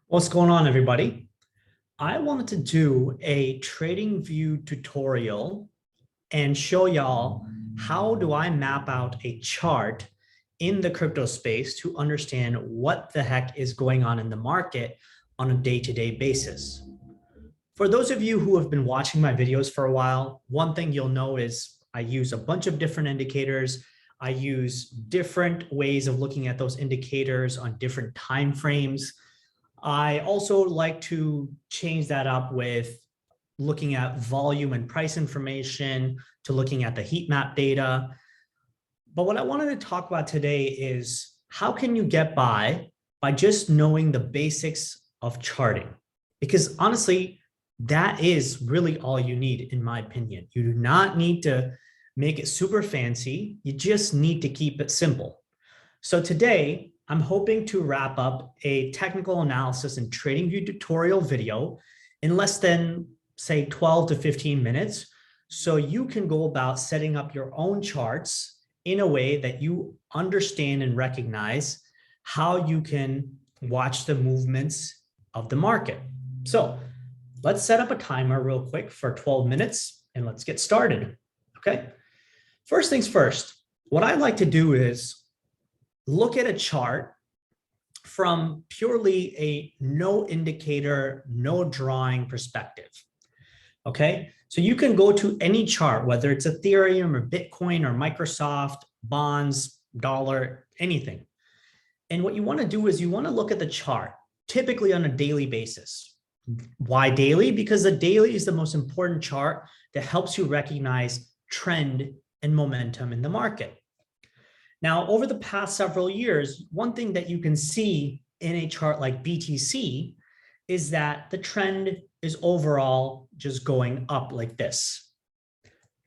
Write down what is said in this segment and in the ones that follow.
What's going on, everybody? I wanted to do a TradingView tutorial and show y'all how do I map out a chart in the crypto space to understand what the heck is going on in the market on a day-to-day basis. For those of you who have been watching my videos for a while, one thing you'll know is I use a bunch of different indicators. I use different ways of looking at those indicators on different time frames. I also like to change that up with looking at volume and price information to looking at the heat map data. But what I wanted to talk about today is how can you get by just knowing the basics of charting? Because honestly, that is really all you need, in my opinion. You do not need to make it super fancy. You just need to keep it simple. So today, I'm hoping to wrap up a technical analysis and TradingView tutorial video in less than, say, 12 to 15 minutes. So you can go about setting up your own charts in a way that you understand and recognize how you can watch the movements of the market. So let's set up a timer real quick for 12 minutes and let's get started. Okay. First things first, what I like to do is look at a chart from purely a no indicator, no drawing perspective. Okay, so you can go to any chart, whether it's Ethereum or Bitcoin or Microsoft, bonds, dollar, anything. And what you want to do is you want to look at the chart, typically on a daily basis. Why daily? Because the daily is the most important chart that helps you recognize trend and momentum in the market. Now, over the past several years, one thing that you can see in a chart like BTC is that the trend is overall just going up like this.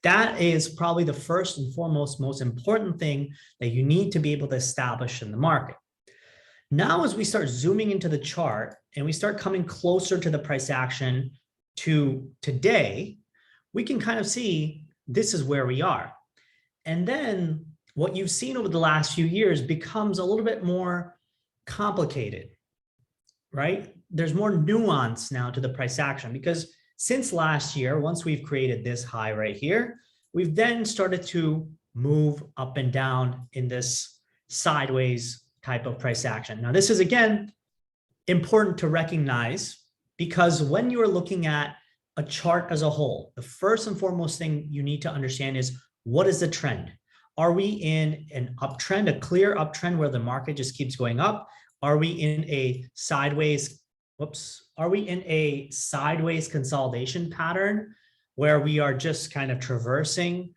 That is probably the first and foremost most important thing that you need to be able to establish in the market. Now, as we start zooming into the chart and we start coming closer to the price action to today, we can kind of see this is where we are. And then what you've seen over the last few years becomes a little bit more complicated, right? There's more nuance now to the price action because since last year, once we've created this high right here, we've then started to move up and down in this sideways type of price action. Now, this is, again, important to recognize because when you're looking at a chart as a whole, the first and foremost thing you need to understand is what is the trend? Are we in an uptrend, a clear uptrend where the market just keeps going up? Are we in a sideways, are we in a sideways consolidation pattern where we are just kind of traversing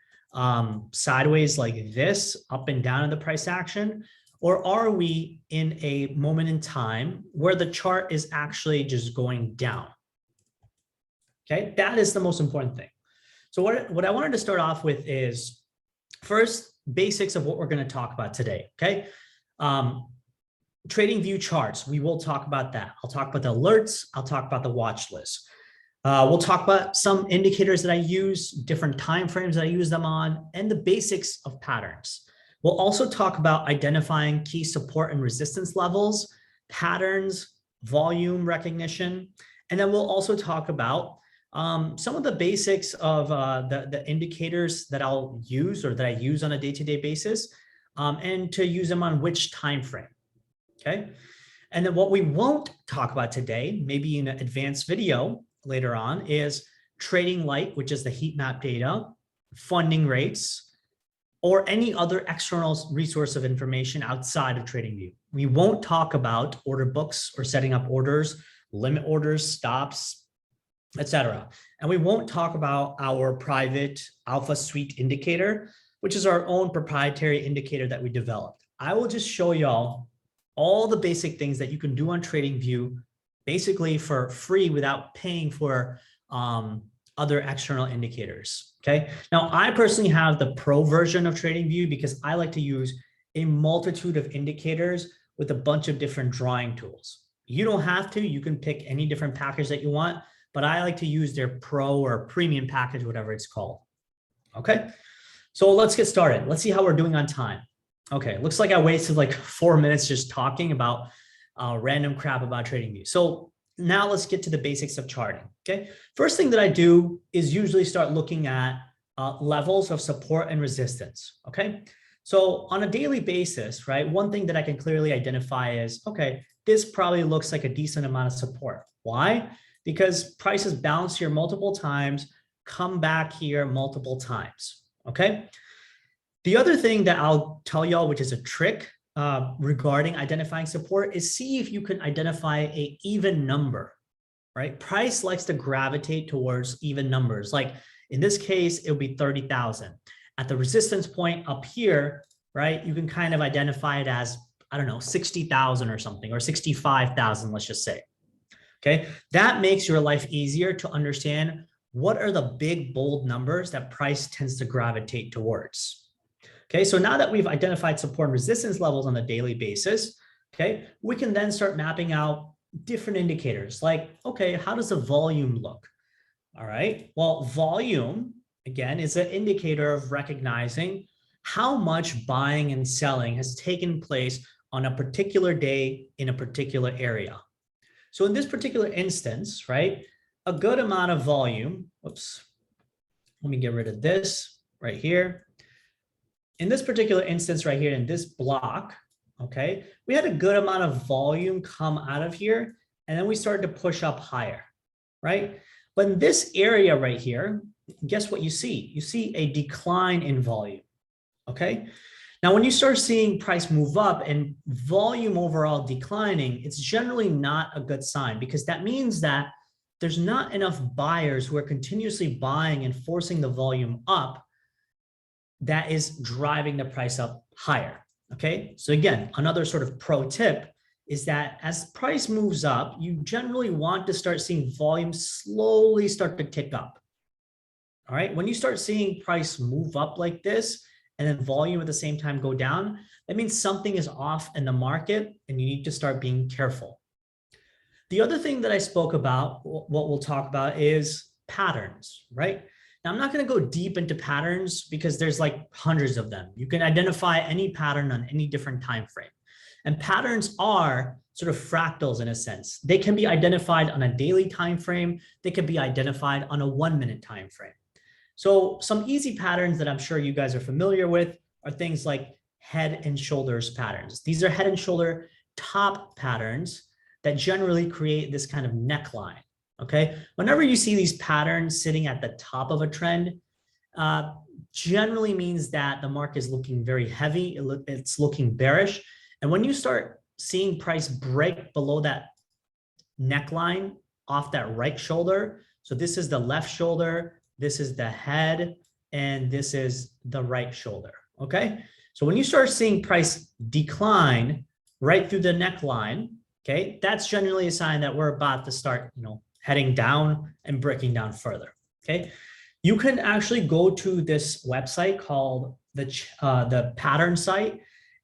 sideways like this, up and down in the price action? Or are we in a moment in time where the chart is actually just going down? Okay, that is the most important thing. So what I wanted to start off with is first, basics of what we're going to talk about today. Okay. TradingView charts. We will talk about that. I'll talk about the alerts. I'll talk about the watch list. We'll talk about some indicators that I use, different time frames that I use them on, and the basics of patterns. We'll also talk about identifying key support and resistance levels, patterns, volume recognition, and then we'll also talk about some of the basics of the indicators that I'll use or that I use on a day-to-day basis, and to use them on which time frame. Okay. And then what we won't talk about today, maybe in an advanced video later on, is trading light, which is the heat map data, funding rates, or any other external resource of information outside of TradingView. We won't talk about order books or setting up orders, limit orders, stops, etc. And we won't talk about our private alpha suite indicator, which is our own proprietary indicator that we developed. I will just show y'all all the basic things that you can do on TradingView basically for free without paying for other external indicators. Okay. Now, I personally have the pro version of TradingView because I like to use a multitude of indicators with a bunch of different drawing tools. You don't have to, you can pick any different package that you want, but I like to use their pro or premium package, whatever it's called. Okay. So let's get started. Let's see how we're doing on time. Okay, looks like I wasted like 4 minutes just talking about random crap about TradingView. So now let's get to the basics of charting. Okay, first thing that I do is usually start looking at levels of support and resistance. Okay, so on a daily basis, right, one thing that I can clearly identify is, okay, this probably looks like a decent amount of support. Why? Because prices bounce here multiple times, come back here multiple times. Okay, the other thing that I'll tell y'all, which is a trick regarding identifying support, is see if you can identify a even number, right? Price likes to gravitate towards even numbers. Like in this case, it would be 30,000. At the resistance point up here, right, you can kind of identify it as, I don't know, 60,000 or something, or 65,000, let's just say. Okay, that makes your life easier to understand what are the big, bold numbers that price tends to gravitate towards. Okay, so now that we've identified support and resistance levels on a daily basis, okay, we can then start mapping out different indicators like, okay, how does the volume look? All right, well, volume, again, is an indicator of recognizing how much buying and selling has taken place on a particular day in a particular area. So in this particular instance, right, a good amount of volume, whoops, let me get rid of this right here. In this particular instance right here in this block, okay, we had a good amount of volume come out of here, and then we started to push up higher, right? But in this area right here, guess what you see? You see a decline in volume, okay? Now, when you start seeing price move up and volume overall declining, it's generally not a good sign, because that means that there's not enough buyers who are continuously buying and forcing the volume up that is driving the price up higher, okay? So again, another sort of pro tip is that as price moves up, you generally want to start seeing volume slowly start to tick up, all right? When you start seeing price move up like this and then volume at the same time go down, that means something is off in the market and you need to start being careful. The other thing that I spoke about, what we'll talk about, is patterns, right? Now, I'm not going to go deep into patterns because there's like hundreds of them. You can identify any pattern on any different time frame. And patterns are sort of fractals in a sense. They can be identified on a daily time frame. They can be identified on a 1-minute time frame. So some easy patterns that I'm sure you guys are familiar with are things like head and shoulders patterns. These are head and shoulder top patterns that generally create this kind of neckline. Okay, whenever you see these patterns sitting at the top of a trend, generally means that the market is looking very heavy. It's looking bearish. And when you start seeing price break below that neckline off that right shoulder, so this is the left shoulder, this is the head, and this is the right shoulder. Okay, so when you start seeing price decline right through the neckline, okay, that's generally a sign that we're about to start, heading down and breaking down further. Okay, you can actually go to this website called the pattern site.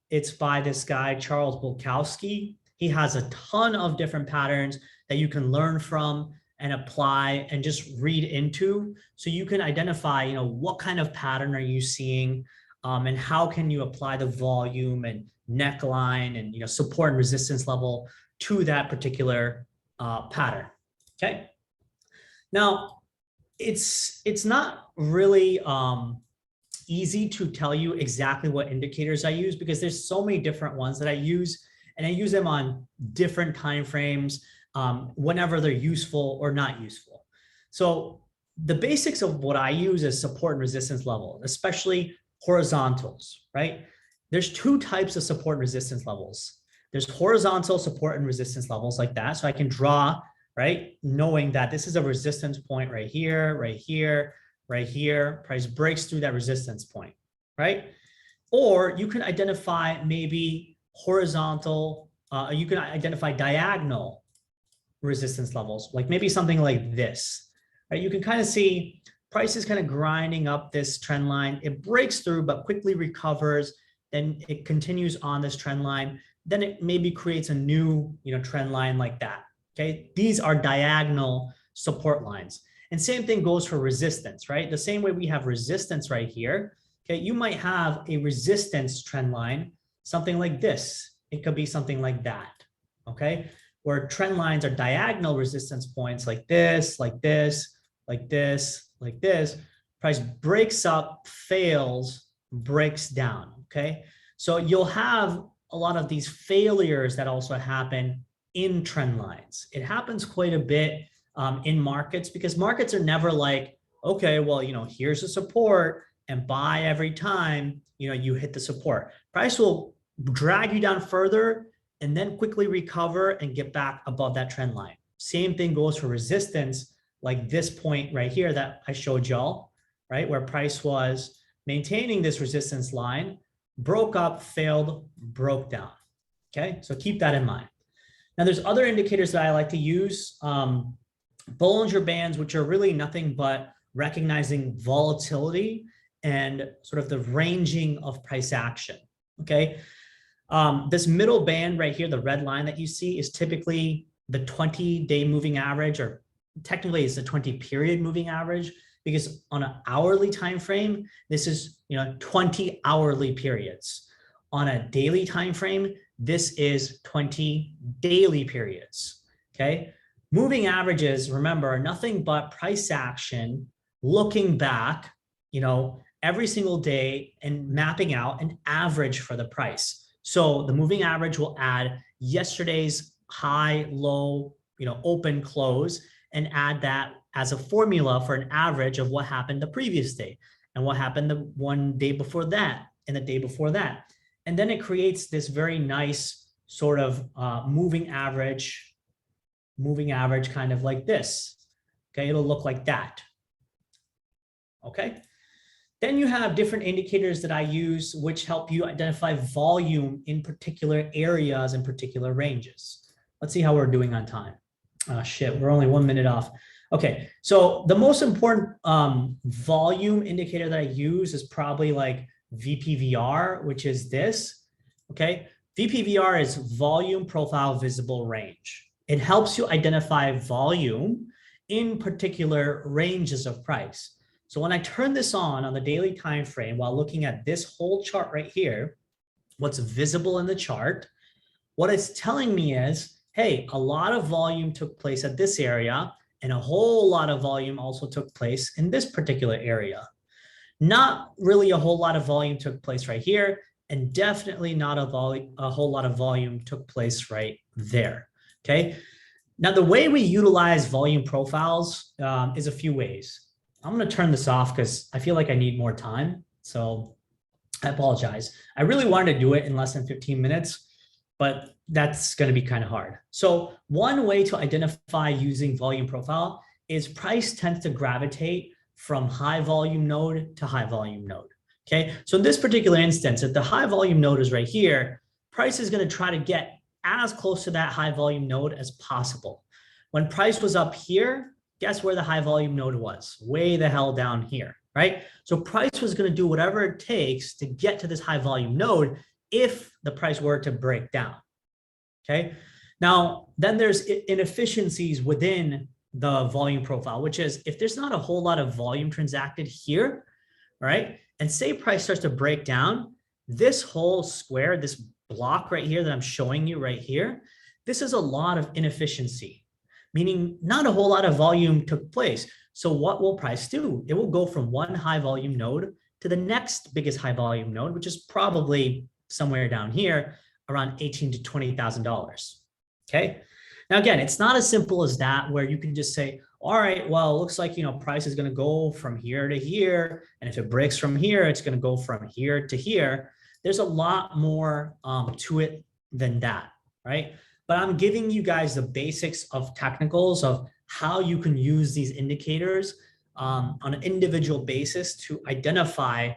It's by this guy Charles Bulkowski. He has a ton of different patterns that you can learn from and apply and just read into, so you can identify, what kind of pattern are you seeing, and how can you apply the volume and neckline and support and resistance level to that particular pattern. Okay, now it's not really easy to tell you exactly what indicators I use, because there's so many different ones that I use, and I use them on different time frames, whenever they're useful or not useful. So the basics of what I use is support and resistance level, especially horizontals, right? There's two types of support and resistance levels. There's horizontal support and resistance levels like that. So I can draw, right, knowing that this is a resistance point right here, right here, right here. Price breaks through that resistance point, right? Or you can identify maybe horizontal, you can identify diagonal resistance levels, like maybe something like this, right? You can kind of see price is kind of grinding up this trend line. It breaks through, but quickly recovers. Then it continues on this trend line. Then it maybe creates a new, trend line like that. Okay, these are diagonal support lines. And same thing goes for resistance, right? The same way we have resistance right here. Okay, you might have a resistance trend line, something like this. It could be something like that. okay? Where trend lines are diagonal resistance points like this, like this, like this, like this. Price breaks up, fails, breaks down, okay? So you'll have a lot of these failures that also happen in trend lines. It happens quite a bit in markets because markets are never like, okay, well, here's a support and buy every time, you hit the support. Price will drag you down further and then quickly recover and get back above that trend line. Same thing goes for resistance, like this point right here that I showed y'all, right? Where price was maintaining this resistance line, broke up, failed, broke down. Okay, so keep that in mind. Now there's other indicators that I like to use. Bollinger Bands, which are really nothing but recognizing volatility and sort of the ranging of price action, okay? This middle band right here, the red line that you see, is typically the 20-day moving average, or technically it's the 20-period moving average, because on an hourly time frame, this is 20 hourly periods. On a daily time frame, this is 20 daily periods. Okay, moving averages, remember, are nothing but price action looking back, every single day and mapping out an average for the price. So the moving average will add yesterday's high, low, open, close, and add that as a formula for an average of what happened the previous day and what happened the one day before that and the day before that. And then it creates this very nice sort of moving average kind of like this. Okay, it'll look like that. Okay. Then you have different indicators that I use, which help you identify volume in particular areas and particular ranges. Let's see how we're doing on time. Shit, we're only 1 minute off. Okay, so the most important volume indicator that I use is probably like VPVR, which is this. Okay, VPVR is volume profile visible range. It helps you identify volume in particular ranges of price. So when I turn this on the daily time frame while looking at this whole chart right here, what's visible in the chart, what it's telling me is, hey, a lot of volume took place at this area and a whole lot of volume also took place in this particular area. Not really a whole lot of volume took place right here, and definitely not a whole lot of volume took place right there, okay? Now, the way we utilize volume profiles is a few ways. I'm going to turn this off because I feel like I need more time. So I apologize. I really wanted to do it in less than 15 minutes, but that's going to be kind of hard. So one way to identify using volume profile is price tends to gravitate from high volume node to high volume node. Okay. So in this particular instance, if the high volume node is right here, price is going to try to get as close to that high volume node as possible. When price was up here, guess where the high volume node was? Way the hell down here, right? So price was going to do whatever it takes to get to this high volume node if the price were to break down, okay? Now, then there's inefficiencies within the volume profile, which is if there's not a whole lot of volume transacted here, right? And say price starts to break down, this whole square, this block right here that I'm showing you right here, this is a lot of inefficiency, meaning not a whole lot of volume took place. So what will price do? It will go from one high volume node to the next biggest high volume node, which is probably somewhere down here around $18,000 to $20,000. Okay. Now, again, it's not as simple as that where you can just say, all right, well, it looks like, price is going to go from here to here. And if it breaks from here, it's going to go from here to here. There's a lot more to it than that, right? But I'm giving you guys the basics of technicals of how you can use these indicators on an individual basis to identify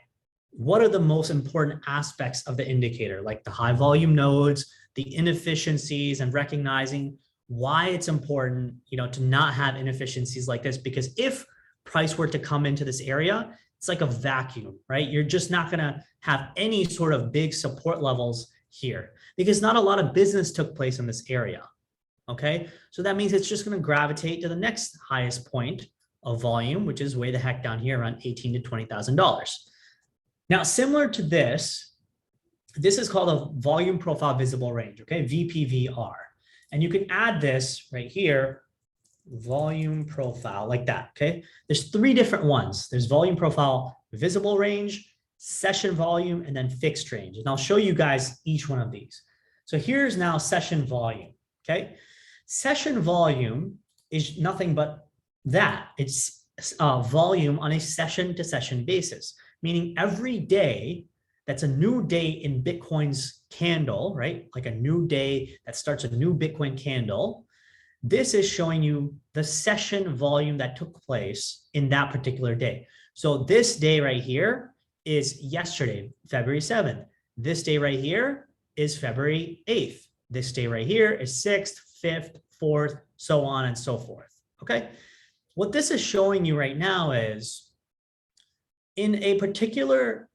what are the most important aspects of the indicator, like the high volume nodes, the inefficiencies, and recognizing why it's important, to not have inefficiencies like this. Because if price were to come into this area, it's like a vacuum, right? You're just not going to have any sort of big support levels here because not a lot of business took place in this area. Okay, so that means it's just going to gravitate to the next highest point of volume, which is way the heck down here around $18,000 to $20,000. Now, similar to this is called a volume profile visible range, okay, VPVR. And you can add this right here, volume profile, like that, okay? There's three different ones. There's volume profile, visible range, session volume, and then fixed range. And I'll show you guys each one of these. So here's now session volume, okay? Session volume is nothing but that. It's volume on a session to session basis, meaning every day that's a new day in Bitcoin's candle, right? Like a new day that starts a new Bitcoin candle. This is showing you the session volume that took place in that particular day. So this day right here is yesterday, February 7th. This day right here is February 8th. This day right here is 6th, 5th, 4th, so on and so forth, okay? What this is showing you right now is in a particular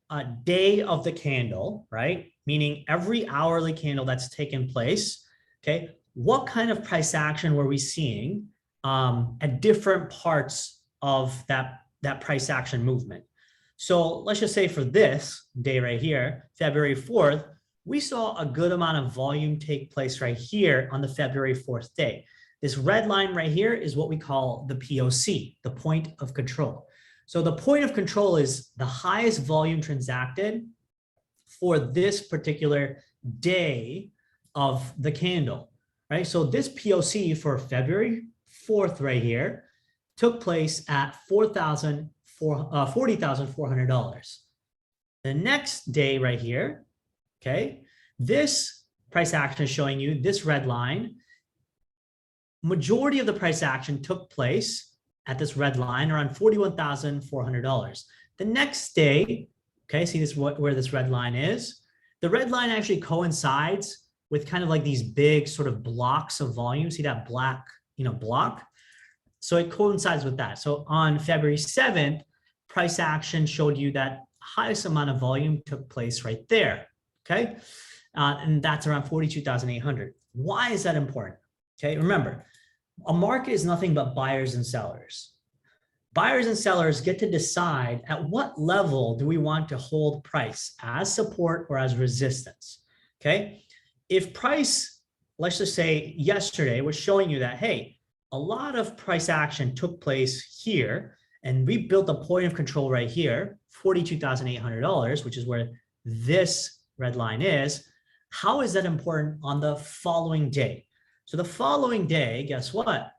day of the candle, right? Meaning every hourly candle that's taken place, okay? What kind of price action were we seeing at different parts of that price action movement? So let's just say for this day right here, February 4th, we saw a good amount of volume take place right here on the February 4th day. This red line right here is what we call the POC, the point of control. So the point of control is the highest volume transacted for this particular day of the candle, right? So this POC for February 4th right here took place at $40,400. The next day right here, okay, this price action is showing you this red line. Majority of the price action took place at this red line around $41,400. The next day, okay, see this where this red line is? The red line actually coincides with kind of like these big sort of blocks of volume. See that black, block? So it coincides with that. So on February 7th, price action showed you that highest amount of volume took place right there, okay? And that's around 42,800. Why is that important? Okay, remember, a market is nothing but buyers and sellers. Buyers and sellers get to decide at what level do we want to hold price, as support or as resistance, okay? If price, let's just say yesterday was showing you that, hey, a lot of price action took place here, and we built a point of control right here, $42,800, which is where this red line is. How is that important on the following day? So the following day, guess what,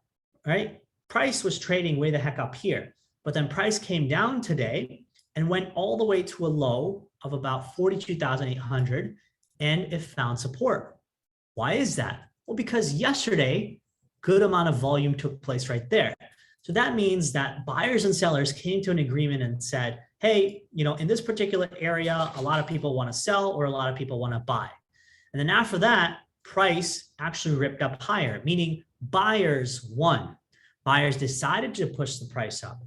right? Price was trading way the heck up here, but then price came down today and went all the way to a low of about 42,800, and it found support. Why is that? Well, because yesterday, good amount of volume took place right there. So that means that buyers and sellers came to an agreement and said, hey, in this particular area, a lot of people want to sell or a lot of people want to buy. And then after that, price actually ripped up higher, meaning buyers won. Buyers decided to push the price up.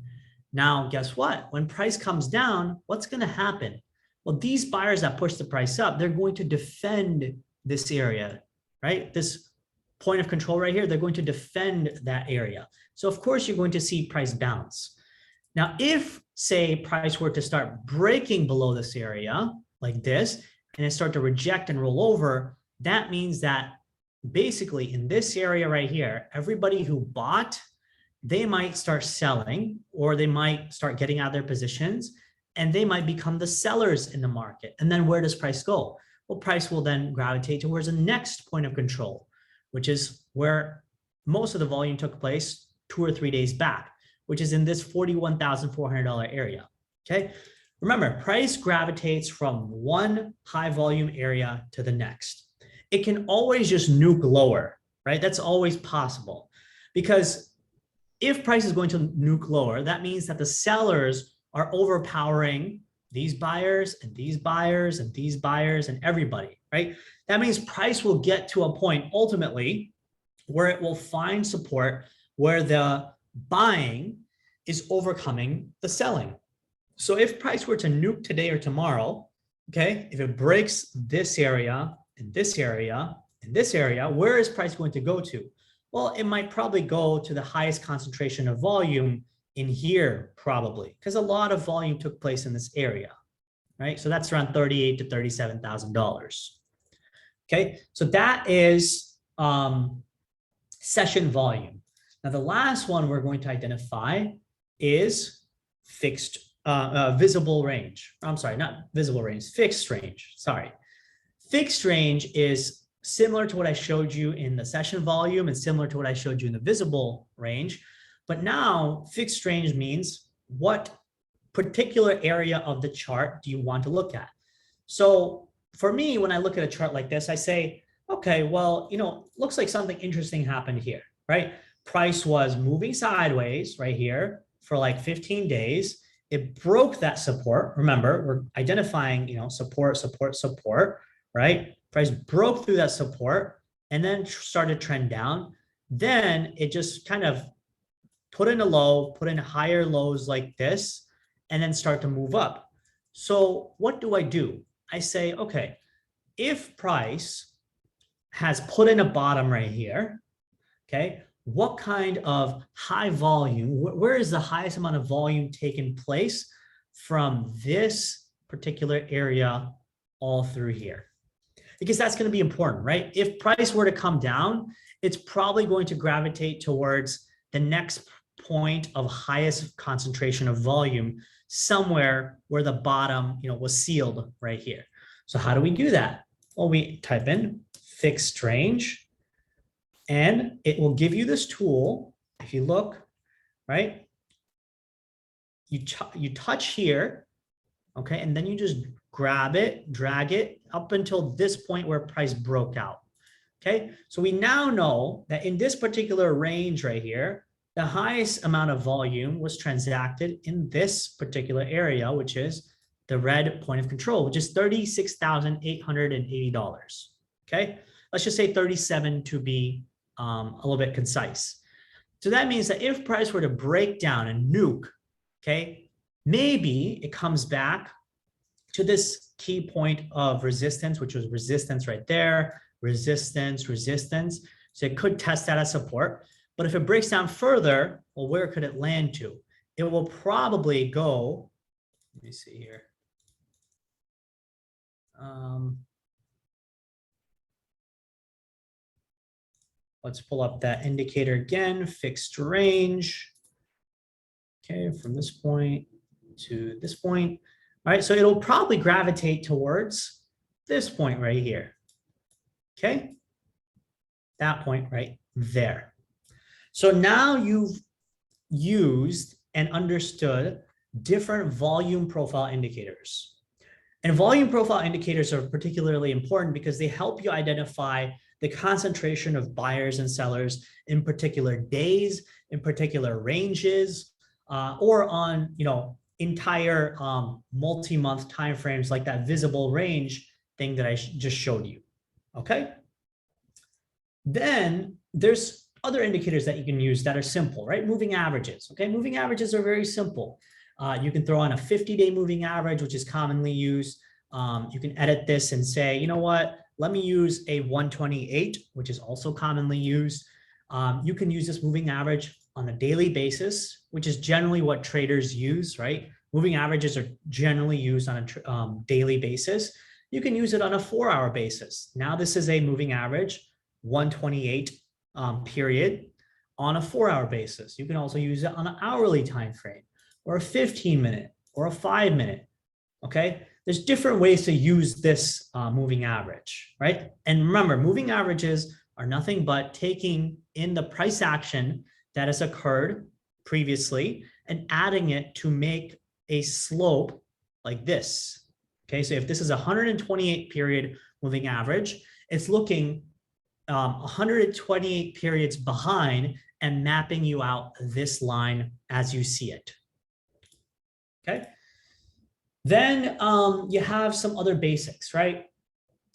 Now, guess what? When price comes down, what's going to happen? Well, these buyers that push the price up, they're going to defend this area, right? This point of control right here, they're going to defend that area. So of course, you're going to see price bounce. Now, if say price were to start breaking below this area like this, and it start to reject and roll over, that means that basically in this area right here, everybody who bought, they might start selling, or they might start getting out of their positions, and they might become the sellers in the market. And then where does price go? Well, price will then gravitate towards the next point of control, which is where most of the volume took place 2 or 3 days back, which is in this $41,400 area, okay? Remember, price gravitates from one high volume area to the next. It can always just nuke lower, right? That's always possible, because if price is going to nuke lower, that means that the sellers are overpowering these buyers and these buyers and these buyers and everybody, right? That means price will get to a point ultimately where it will find support where the buying is overcoming the selling. So if price were to nuke today or tomorrow, okay, if it breaks this area and this area and this area, where is price going to go to? Well, it might probably go to the highest concentration of volume in here, probably, because a lot of volume took place in this area, right? So that's around $38,000 to $37,000. Okay, so that is session volume. Now, the last one we're going to identify is fixed, visible range. I'm sorry, not visible range, fixed range, sorry. Fixed range is similar to what I showed you in the session volume and similar to what I showed you in the visible range. But now fixed range means what particular area of the chart do you want to look at? So for me, when I look at a chart like this, I say, okay, well, looks like something interesting happened here, right? Price was moving sideways right here for like 15 days. It broke that support. Remember, we're identifying, support, support, support, right? Price broke through that support and then started trend down. Then it just kind of put in a low, put in higher lows like this, and then start to move up. So what do? I say, okay, if price has put in a bottom right here, okay, what kind of high volume, where is the highest amount of volume taking place from this particular area all through here? Because that's going to be important, right? If price were to come down, it's probably going to gravitate towards the next point of highest concentration of volume, somewhere where the bottom, was sealed right here. So how do we do that? Well, we type in fixed range, and it will give you this tool. If you look, right, you touch here, okay, and then you just grab it, drag it up until this point where price broke out. Okay, so we now know that in this particular range right here, the highest amount of volume was transacted in this particular area, which is the red point of control, which is $36,880. Okay, let's just say 37 to be a little bit concise. So that means that if price were to break down and nuke, okay, maybe it comes back to this key point of resistance, which was resistance right there, resistance, resistance. So it could test that as support. But if it breaks down further, well, where could it land to? It will probably go, let me see here. Let's pull up that indicator again, fixed range. Okay, from this point to this point. All right, so it'll probably gravitate towards this point right here. Okay, that point right there. So now you've used and understood different volume profile indicators. And volume profile indicators are particularly important because they help you identify the concentration of buyers and sellers in particular days, in particular ranges, or on entire multi-month timeframes like that visible range thing that I just showed you. Okay. Then there's other indicators that you can use that are simple, right? Moving averages. Okay, moving averages are very simple. You can throw on a 50-day moving average, which is commonly used. You can edit this and say, you know what, let me use a 128, which is also commonly used. You can use this moving average on a daily basis, which is generally what traders use, right? Moving averages are generally used on a daily basis. You can use it on a 4-hour basis. Now this is a moving average, 128 period on a 4-hour basis. You can also use it on an hourly time frame or a 15-minute or a 5-minute. Okay, there's different ways to use this moving average, right? And remember, moving averages are nothing but taking in the price action that has occurred previously and adding it to make a slope like this. Okay, so if this is a 128 period moving average, it's looking 128 periods behind and mapping you out this line as you see it. Okay. Then you have some other basics, right?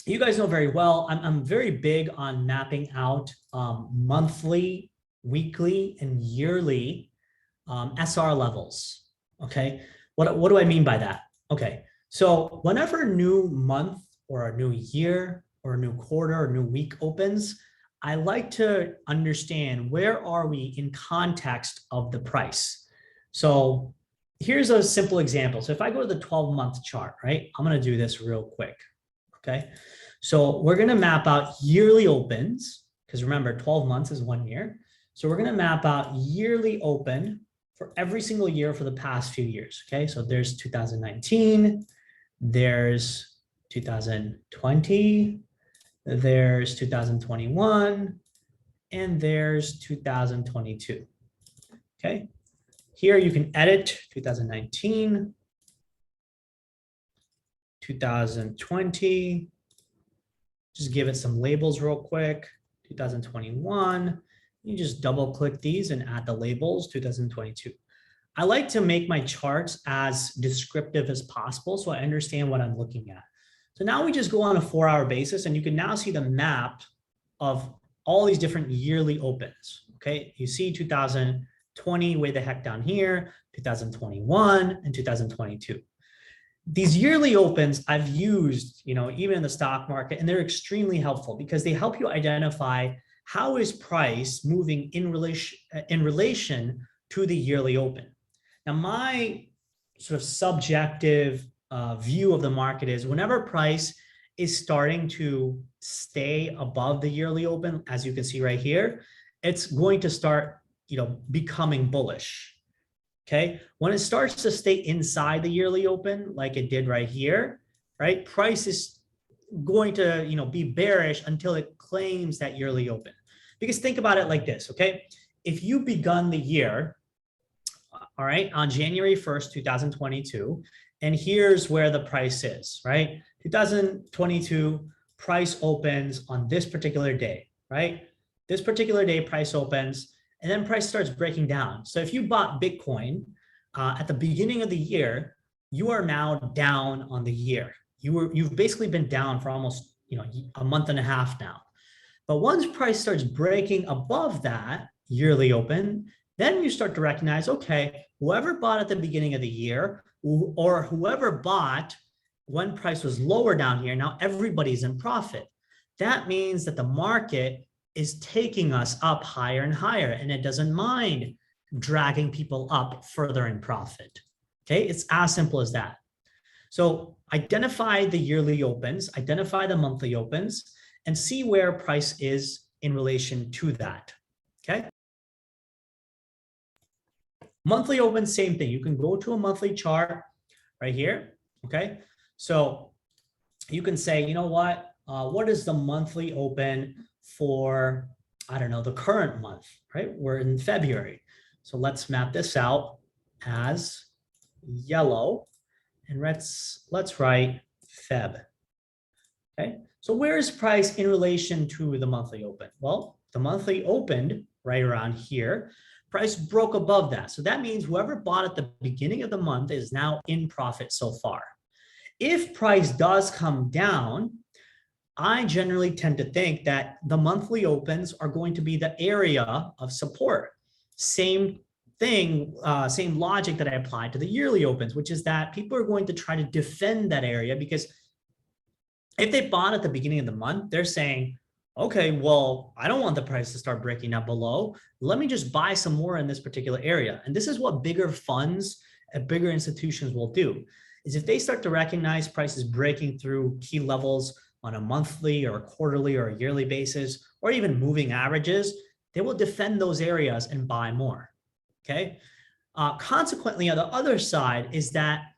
You guys know very well, I'm very big on mapping out monthly, weekly, and yearly SR levels. Okay. What do I mean by that? Okay. So whenever a new month or a new year or a new quarter or new week opens, I like to understand where are we in context of the price. So here's a simple example. So if I go to the 12-month chart, right, I'm going to do this real quick. Okay. So we're going to map out yearly opens because remember, 12 months is 1 year. So we're going to map out yearly open for every single year for the past few years. Okay, so there's 2019, there's 2020, there's 2021, and there's 2022. Okay, here you can edit 2019, 2020, just give it some labels real quick, 2021, you just double click these and add the labels, 2022. I like to make my charts as descriptive as possible so I understand what I'm looking at. So now we just go on a 4-hour basis and you can now see the map of all these different yearly opens. Okay, you see 2020 way the heck down here, 2021 and 2022. These yearly opens I've used, even in the stock market, and they're extremely helpful because they help you identify how is price moving in relation to the yearly open. Now, my sort of subjective view of the market is whenever price is starting to stay above the yearly open, as you can see right here, it's going to start, becoming bullish. Okay, when it starts to stay inside the yearly open, like it did right here, right? Price is going to, be bearish until it claims that yearly open. Because think about it like this, okay? If you begun the year, all right, on January 1st, 2022, and here's where the price is, right? 2022 price opens on this particular day, right? This particular day price opens, and then price starts breaking down. So if you bought Bitcoin at the beginning of the year, you are now down on the year. You've basically been down for almost a month and a half now. But once price starts breaking above that yearly open, then you start to recognize, okay, whoever bought at the beginning of the year or whoever bought when price was lower down here, now everybody's in profit. That means that the market is taking us up higher and higher, and it doesn't mind dragging people up further in profit. Okay, it's as simple as that. So identify the yearly opens, identify the monthly opens, and see where price is in relation to that. Okay. Monthly opens, same thing. You can go to a monthly chart right here. Okay, so you can say, what is the monthly open for, I don't know, the current month, right? We're in February. So let's map this out as yellow and let's write Feb. Okay, so where is price in relation to the monthly open? Well, the monthly opened right around here. Price broke above that. So that means whoever bought at the beginning of the month is now in profit so far. If price does come down, I generally tend to think that the monthly opens are going to be the area of support. Same thing, same logic that I applied to the yearly opens, which is that people are going to try to defend that area because if they bought at the beginning of the month, they're saying, okay, well, I don't want the price to start breaking up below. Let me just buy some more in this particular area. And this is what bigger funds and bigger institutions will do, is if they start to recognize prices breaking through key levels on a monthly or a quarterly or a yearly basis, or even moving averages, they will defend those areas and buy more, okay? Consequently, on the other side is that,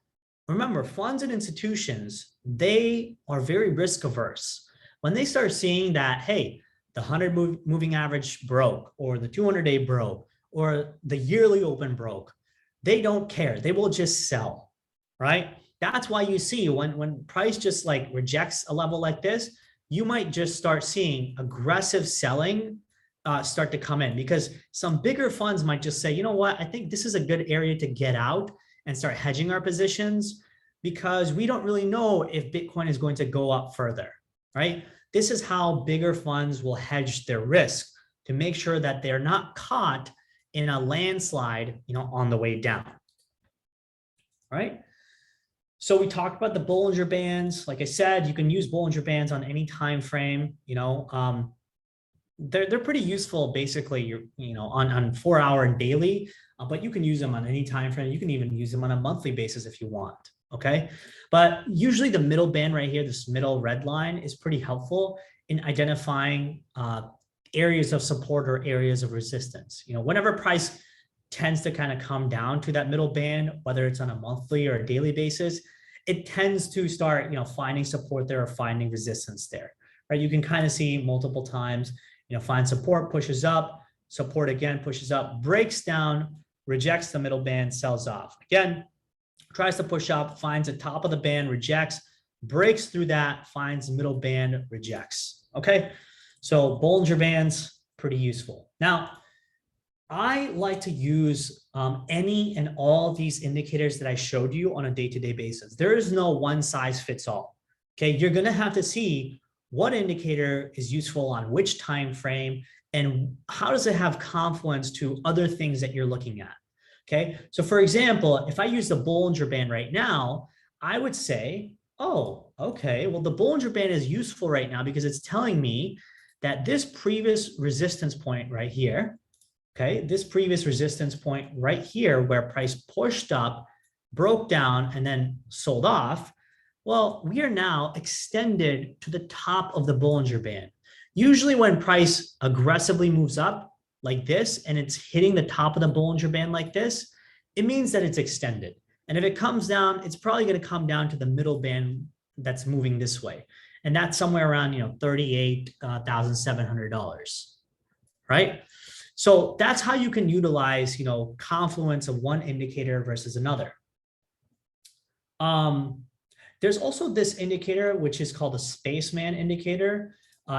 remember, funds and institutions, they are very risk averse. When they start seeing that, hey, the 100 moving average broke, or the 200-day broke, or the yearly open broke, they don't care. They will just sell, right? That's why you see when price just like rejects a level like this, you might just start seeing aggressive selling start to come in, because some bigger funds might just say, you know what, I think this is a good area to get out and start hedging our positions because we don't really know if Bitcoin is going to go up further, right? This is how bigger funds will hedge their risk to make sure that they're not caught in a landslide, on the way down, right? So we talked about the Bollinger Bands. Like I said, you can use Bollinger Bands on any time frame. They're pretty useful, basically, on 4-hour and daily, but you can use them on any time frame. You can even use them on a monthly basis if you want. Okay, but usually the middle band right here, this middle red line, is pretty helpful in identifying areas of support or areas of resistance. Whenever price tends to kind of come down to that middle band, whether it's on a monthly or a daily basis, it tends to start, finding support there or finding resistance there, right? You can kind of see multiple times, find support, pushes up, support again, pushes up, breaks down, rejects the middle band, sells off. Again, tries to push up, finds the top of the band, rejects, breaks through that, finds middle band, rejects. Okay, so Bollinger Bands, pretty useful. Now, I like to use any and all of these indicators that I showed you on a day-to-day basis. There is no one size fits all. Okay, you're going to have to see what indicator is useful on which time frame and how does it have confluence to other things that you're looking at. Okay, so for example, if I use the Bollinger Band right now, I would say, oh, okay, well, the Bollinger Band is useful right now because it's telling me that this previous resistance point right here, okay, this previous resistance point right here where price pushed up, broke down, and then sold off, well, we are now extended to the top of the Bollinger Band. Usually when price aggressively moves up like this and it's hitting the top of the Bollinger Band like this, it means that it's extended. And if it comes down, it's probably going to come down to the middle band that's moving this way. And that's somewhere around, $38,700, right? So that's how you can utilize, confluence of one indicator versus another. There's also this indicator, which is called a Spaceman indicator.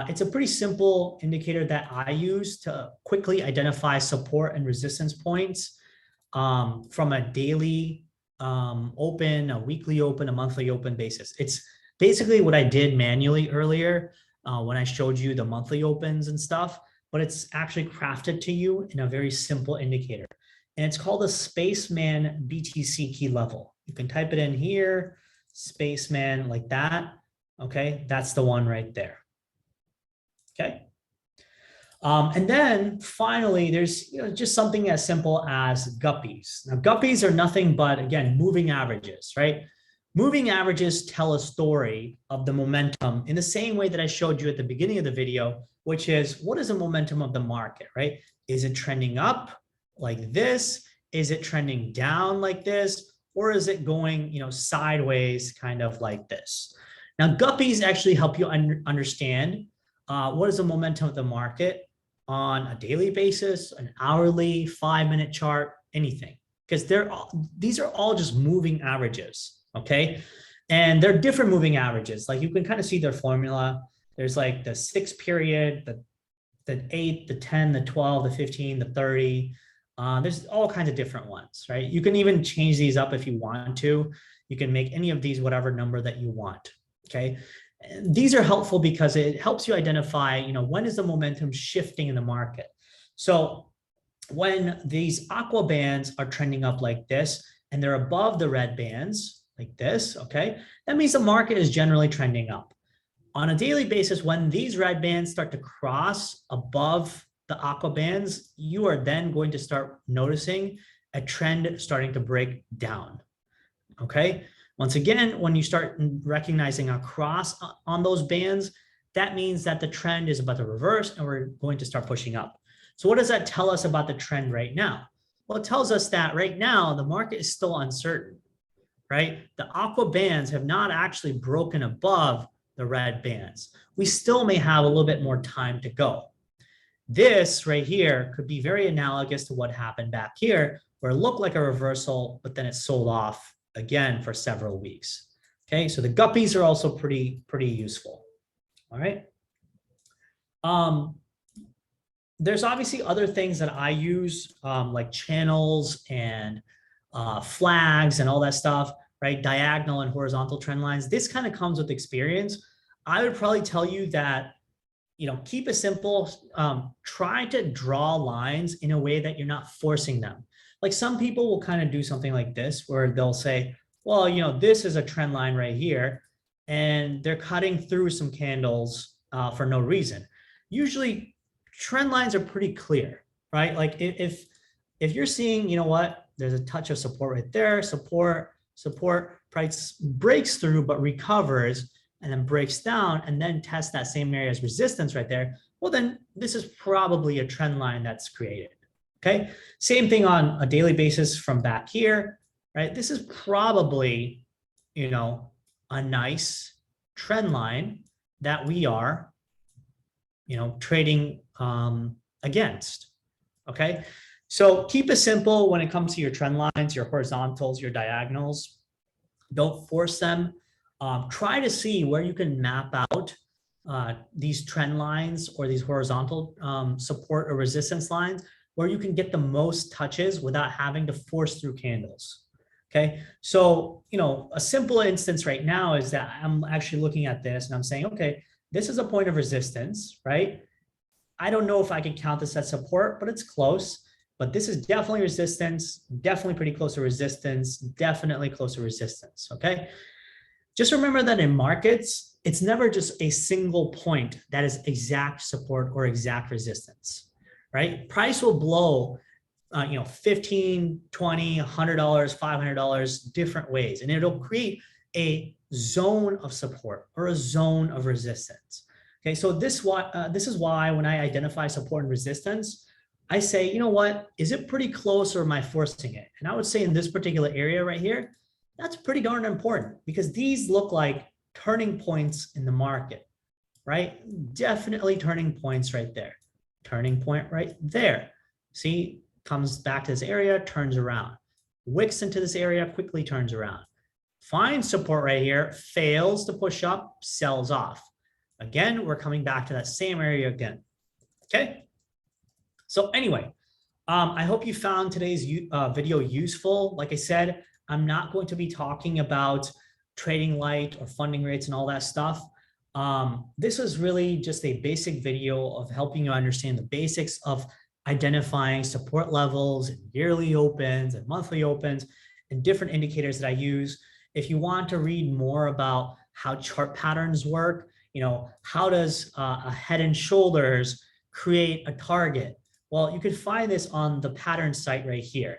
It's a pretty simple indicator that I use to quickly identify support and resistance points from a daily open, a weekly open, a monthly open basis. It's basically what I did manually earlier when I showed you the monthly opens and stuff, but it's actually crafted to you in a very simple indicator. And it's called a Spaceman BTC key level. You can type it in here, Spaceman, like that. Okay, that's the one right there. Okay. And then finally, there's just something as simple as Guppies. Now, Guppies are nothing but, again, moving averages, right? Moving averages tell a story of the momentum in the same way that I showed you at the beginning of the video, which is what is the momentum of the market, right? Is it trending up like this? Is it trending down like this? Or is it going, sideways kind of like this? Now, Guppies actually help you understand what is the momentum of the market on a daily basis, an hourly, 5-minute chart, anything, because these are all just moving averages, okay? And they're different moving averages. Like you can kind of see their formula. There's like the 6 period, the 8, the 10, the 12, the 15, the 30. There's all kinds of different ones, right? You can even change these up if you want to. You can make any of these whatever number that you want, okay? And these are helpful because it helps you identify, when is the momentum shifting in the market. So when these aqua bands are trending up like this and they're above the red bands like this, okay, that means the market is generally trending up. On a daily basis, when these red bands start to cross above the aqua bands, you are then going to start noticing a trend starting to break down, okay? Once again, when you start recognizing a cross on those bands, that means that the trend is about to reverse and we're going to start pushing up. So what does that tell us about the trend right now? Well, it tells us that right now, the market is still uncertain, right? The aqua bands have not actually broken above the red bands. We still may have a little bit more time to go. This right here could be very analogous to what happened back here, where it looked like a reversal, but then it sold off again for several weeks. Okay, so the Guppies are also pretty useful. All right. There's obviously other things that I use, like channels and flags and all that stuff, right? Diagonal and horizontal trend lines. This kind of comes with experience. I would probably tell you that, keep it simple. Try to draw lines in a way that you're not forcing them. Like some people will kind of do something like this where they'll say, well, this is a trend line right here, and they're cutting through some candles for no reason. Usually trend lines are pretty clear, right? Like if you're seeing, there's a touch of support right there, support, price breaks through but recovers and then breaks down and then tests that same area as resistance right there, well, then this is probably a trend line that's created. Okay, same thing on a daily basis from back here, right? This is probably, you know, a nice trend line that we are, you know, trading against. Okay, so keep it simple when it comes to your trend lines, your horizontals, your diagonals. Don't force them. Try to see where you can map out these trend lines or these horizontal support or resistance lines where you can get the most touches without having to force through candles. Okay, so, you know, a simple instance right now is that I'm actually looking at this and I'm saying, okay, this is a point of resistance, right? I don't know if I can count this as support, but it's close. But this is definitely resistance, definitely pretty close to resistance, definitely close to resistance, okay? Just remember that in markets, it's never just a single point that is exact support or exact resistance, right? Price will blow, you know, $15, $20, $100, $500 different ways, and it'll create a zone of support or a zone of resistance. Okay, so this is why when I identify support and resistance, I say, you know what, is it pretty close or am I forcing it? And I would say in this particular area right here, that's pretty darn important because these look like turning points in the market, right? Definitely turning points right there. Turning point right there. See, comes back to this area, turns around. Wicks into this area, quickly turns around. Finds support right here, fails to push up, sells off. Again, we're coming back to that same area again, okay? So anyway, I hope you found today's video useful. Like I said, I'm not going to be talking about trading light or funding rates and all that stuff. This is really just a basic video of helping you understand the basics of identifying support levels, yearly opens and monthly opens, and different indicators that I use. If you want to read more about how chart patterns work, you know, how does a head and shoulders create a target? Well, you can find this on the pattern site right here.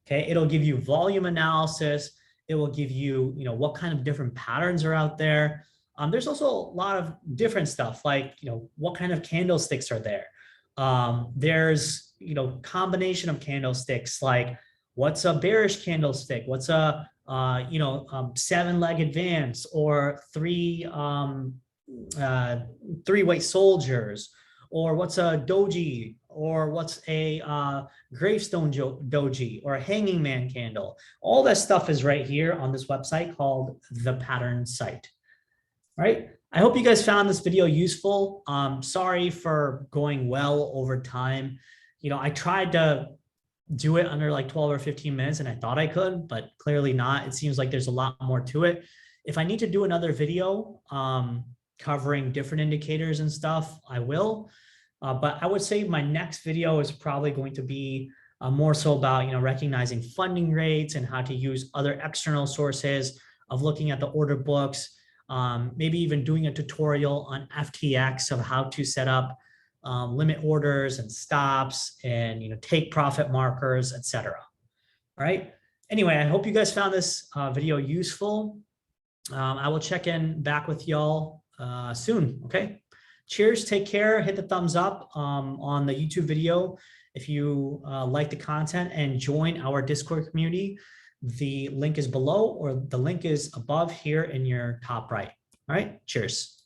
Okay, it'll give you volume analysis. It will give you, you know, what kind of different patterns are out there. There's also a lot of different stuff like, you know, what kind of candlesticks are there. There's, you know, combination of candlesticks like what's a bearish candlestick, what's a, you know, seven-leg advance or three-weight soldiers, or what's a doji, or what's a gravestone doji, or a hanging man candle. All that stuff is right here on this website called the Pattern Site. All right. I hope you guys found this video useful. Sorry for going well over time. You know, I tried to do it under like 12 or 15 minutes and I thought I could, but clearly not. It seems like there's a lot more to it. If I need to do another video covering different indicators and stuff, I will. But I would say my next video is probably going to be more so about, you know, recognizing funding rates and how to use other external sources of looking at the order books, maybe even doing a tutorial on FTX of how to set up limit orders and stops and, you know, take profit markers, etc. All right. Anyway, I hope you guys found this video useful. I will check in back with y'all soon. Okay. Cheers. Take care. Hit the thumbs up on the YouTube video if you like the content, and join our Discord community. The link is below, or the link is above here in your top right. All right. Cheers.